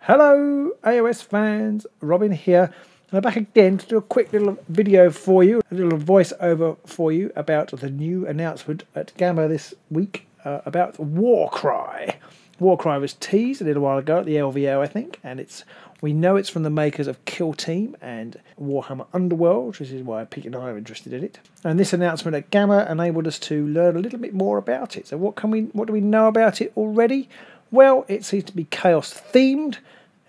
Hello AoS fans, Robin here, and I'm back again to do a quick little video for you, a little voiceover for you about the new announcement at Gamma this week about Warcry. Warcry was teased a little while ago at the LVO, I think, and we know it's from the makers of Kill Team and Warhammer Underworld, which is why Pete and I are interested in it. And this announcement at Gamma enabled us to learn a little bit more about it. So what do we know about it already? Well, it seems to be Chaos themed.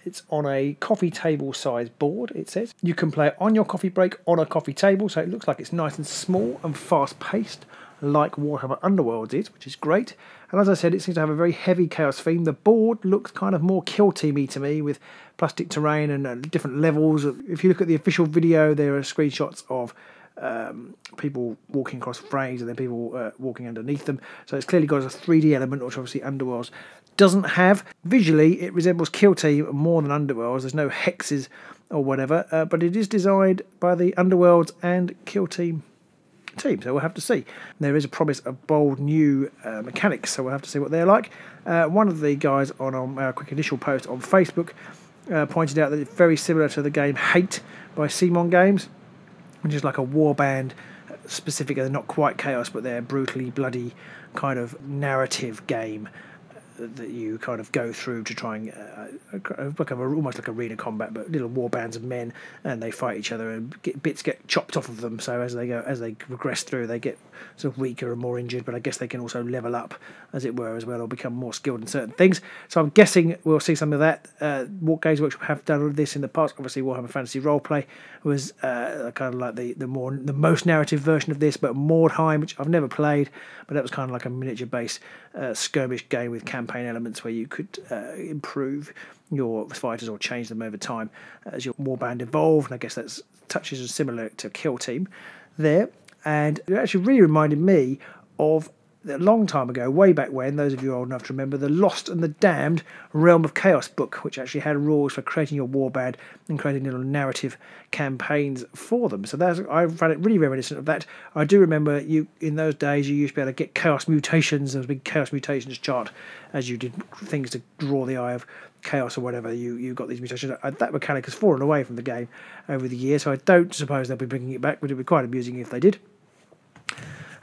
It's on a coffee table size board, it says. You can play it on your coffee break on a coffee table, so it looks like it's nice and small and fast paced, like Warhammer Underworld is, which is great. And as I said, it seems to have a very heavy Chaos theme. The board looks kind of more Kill Team-y to me, with plastic terrain and different levels. If you look at the official video, there are screenshots of people walking across frames and then people walking underneath them. So it's clearly got a 3D element, which obviously Underworld doesn't have. Visually, it resembles Kill Team more than Underworld. There's no hexes or whatever, but it is designed by the Underworld and Kill Team team, so we'll have to see. There is a promise of bold new mechanics, so we'll have to see what they're like. One of the guys on our quick initial post on Facebook pointed out that it's very similar to the game Hate by Sigmar Games, which is like a warband specific. They're not quite Chaos, but they're brutally bloody kind of narrative game that you kind of go through to try and almost like arena combat, but little war bands of men, and they fight each other, and bits get chopped off of them. So as they progress through, they get sort of weaker and more injured. But I guess they can also level up, as it were, as well, or become more skilled in certain things. So I'm guessing we'll see some of that. Games Workshop have done this in the past. Obviously, Warhammer Fantasy Roleplay was kind of like the most narrative version of this, but Mordheim, which I've never played, but that was kind of like a miniature-based skirmish game with campaign elements where you could improve your fighters or change them over time as your warband evolved. And I guess that's touches are similar to Kill Team there. And it actually really reminded me of a long time ago, way back when, those of you old enough to remember, the Lost and the Damned Realm of Chaos book, which actually had rules for creating your warband and creating little narrative campaigns for them. So I found it really reminiscent of that. I do remember in those days you used to be able to get Chaos mutations. There was a big Chaos mutations chart as you did things to draw the eye of Chaos or whatever. You got these mutations. That mechanic has fallen away from the game over the years, so I don't suppose they'll be bringing it back, but it would be quite amusing if they did.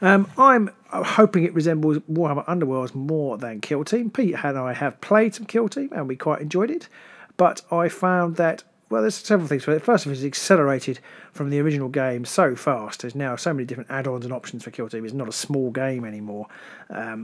I'm hoping it resembles Warhammer Underworld more than Kill Team. Pete and I have played some Kill Team and we quite enjoyed it, but I found that, well, there's several things for it. First of all, it's accelerated from the original game so fast. There's now so many different add-ons and options for Kill Team. It's not a small game anymore,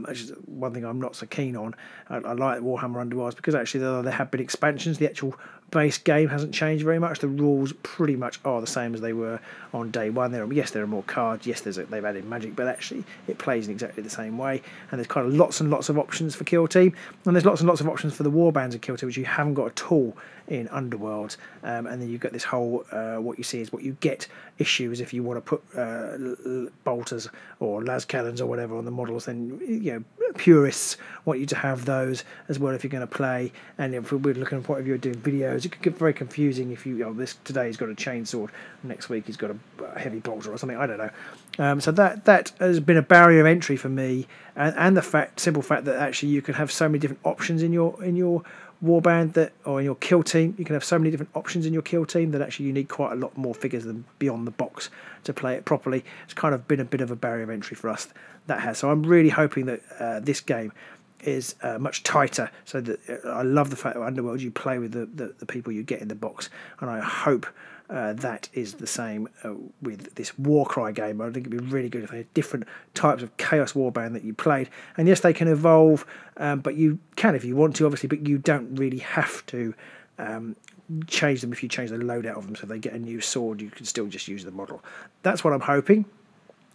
which is one thing I'm not so keen on. I like Warhammer Underworld because actually there have been expansions. The actual base game hasn't changed very much. The rules pretty much are the same as they were on day one. Yes, there are more cards. Yes, they've added magic, but actually it plays in exactly the same way. And there's kind of lots and lots of options for Kill Team, and there's lots and lots of options for the warbands of Kill Team, which you haven't got at all in Underworld. And then you've got this whole what you see is what you get issues if you want to put bolters or las cannons or whatever on the models. Then purists want you to have those as well if you're going to play. And if we're looking at the point of view of doing videos, it could get very confusing if this today he's got a chainsword, next week he's got a heavy bolter or something, I don't know. So that has been a barrier of entry for me, and the simple fact that actually you can have so many different options in your warband or in your Kill Team. You can have so many different options in your Kill Team that actually you need quite a lot more figures than beyond the box to play it properly. It's kind of been a bit of a barrier of entry for us, that has. So I'm really hoping that this game is much tighter, so that I love the fact that Underworld you play with the people you get in the box, and I hope that is the same with this Warcry game. I think it'd be really good if they had different types of Chaos Warband that you played. And yes, they can evolve, but you can if you want to, obviously, but you don't really have to change them if you change the loadout of them. So if they get a new sword, you can still just use the model. That's what I'm hoping.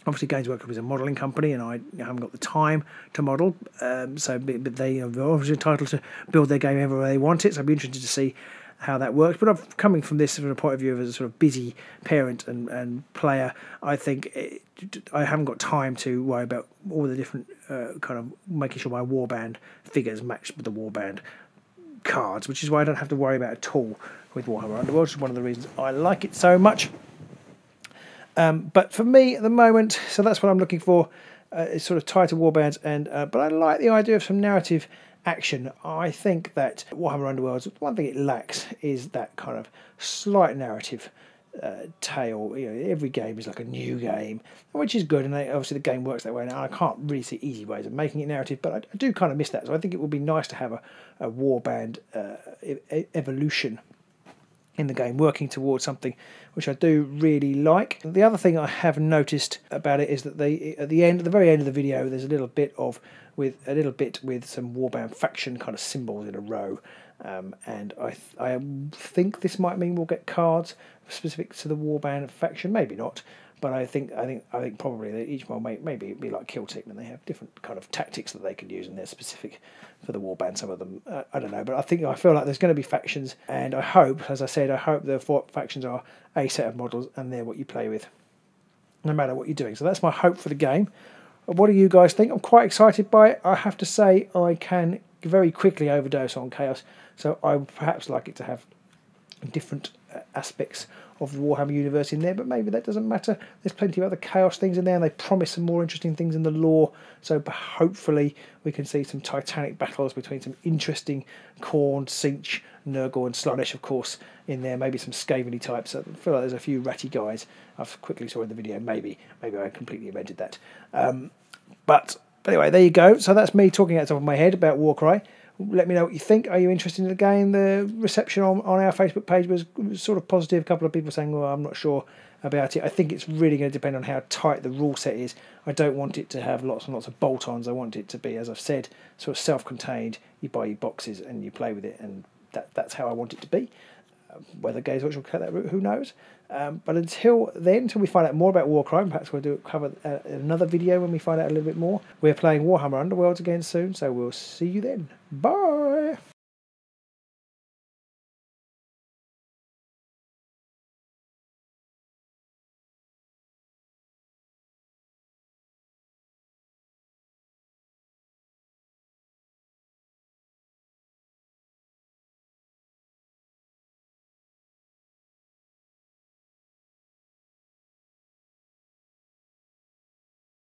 Obviously, Games Workshop is a modelling company, and I haven't got the time to model. But they are obviously entitled to build their game however they want it. So I'd be interested to see how that works. But I'm coming from this from a point of view of a sort of busy parent and player. I think I haven't got time to worry about all the different kind of making sure my warband figures match with the warband cards, which is why I don't have to worry about it at all with Warhammer Underworld, which is one of the reasons I like it so much. But for me at the moment, so that's what I'm looking for. It's sort of tighter warbands, but I like the idea of some narrative action. I think that Warhammer Underworlds, one thing it lacks is that kind of slight narrative tale. You know, every game is like a new game, which is good, and obviously the game works that way. And I can't really see easy ways of making it narrative, but I do kind of miss that. So I think it would be nice to have a warband evolution in the game, working towards something which I do really like. The other thing I have noticed about it is that at the very end of the video, there's a little bit with some warband faction kind of symbols in a row, and I think this might mean we'll get cards specific to the warband faction. Maybe not, but I think probably that each one maybe it'd be like Celtic, and they have different kind of tactics that they can use, and they're specific for the warband. Some of them, I don't know, but I feel like there's going to be factions, and I hope, as I said, the factions are a set of models, and they're what you play with, no matter what you're doing. So that's my hope for the game. What do you guys think? I'm quite excited by it. I have to say I can very quickly overdose on chaos, so I would perhaps like it to have different aspects of the Warhammer universe in there, but maybe that doesn't matter. There's plenty of other chaos things in there, and they promise some more interesting things in the lore, so hopefully we can see some titanic battles between some interesting Khorne, Tzeentch, Nurgle and Slaanesh, of course, in there. Maybe some Skavenly types. I feel like there's a few ratty guys I've quickly saw in the video. Maybe I completely invented that. But anyway, there you go. So that's me talking out the top of my head about Warcry. Let me know what you think. Are you interested in the game? The reception on our Facebook page was sort of positive. A couple of people saying, well, I'm not sure about it. I think it's really going to depend on how tight the rule set is. I don't want it to have lots and lots of bolt-ons. I want it to be, as I've said, sort of self-contained. You buy your boxes and you play with it, and that's how I want it to be. Whether Games Workshop will cut that route, who knows? But until then, until we find out more about Warcry, perhaps we'll cover another video when we find out a little bit more. We're playing Warhammer Underworlds again soon, so we'll see you then. Bye!